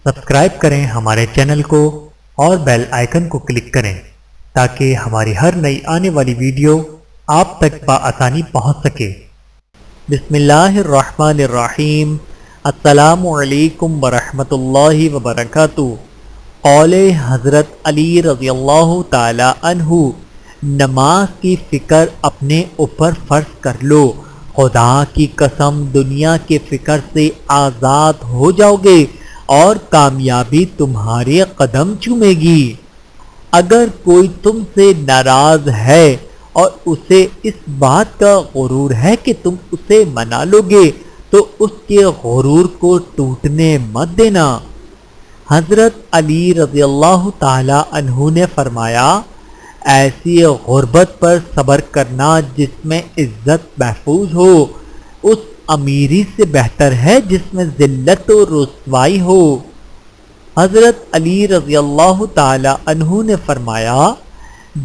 Subscribe کریں ہمارے channel کو اور بیل آئیکن کو کلک کریں تاکہ ہماری ہر نئی آنے والی ویڈیو آپ تک بآسانی پہنچ سکے۔ بسم اللہ الرحمن الرحیم۔ السلام علیکم ورحمۃ اللہ وبرکاتہ۔ قول حضرت علی رضی اللہ تعالی عنہ، نماز کی فکر اپنے اوپر فرض کر لو، خدا کی قسم دنیا کے فکر سے آزاد ہو جاؤ گے اور کامیابی تمہارے قدم چومے گی۔ اگر کوئی تم سے ناراض ہے اور اسے اس بات کا غرور ہے کہ تم اسے منا لو گے تو اس کے غرور کو ٹوٹنے مت دینا۔ حضرت علی رضی اللہ تعالی عنہ نے فرمایا، ایسی غربت پر صبر کرنا جس میں عزت محفوظ ہو اس امیری سے بہتر ہے جس میں ذلت و رسوائی ہو۔ حضرت علی رضی اللہ تعالی عنہ نے فرمایا،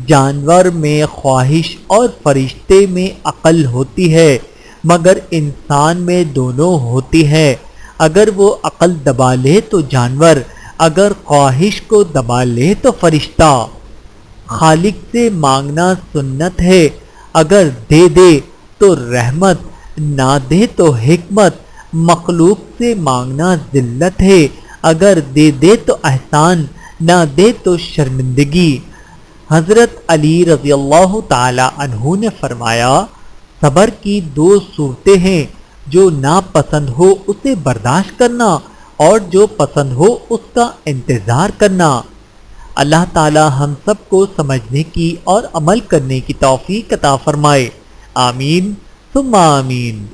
جانور میں خواہش اور فرشتے میں عقل ہوتی ہے مگر انسان میں دونوں ہوتی ہے۔ اگر وہ عقل دبا لے تو جانور، اگر خواہش کو دبا لے تو فرشتہ۔ خالق سے مانگنا سنت ہے، اگر دے دے تو رحمت، نہ دے تو حکمت۔ مخلوق سے مانگنا ذلت ہے، اگر دے دے تو احسان، نہ دے تو شرمندگی۔ حضرت علی رضی اللہ تعالی عنہ نے فرمایا، صبر کی دو صورتیں ہیں، جو ناپسند ہو اسے برداشت کرنا اور جو پسند ہو اس کا انتظار کرنا۔ اللہ تعالی ہم سب کو سمجھنے کی اور عمل کرنے کی توفیق عطا فرمائے۔ آمین ثم آمین۔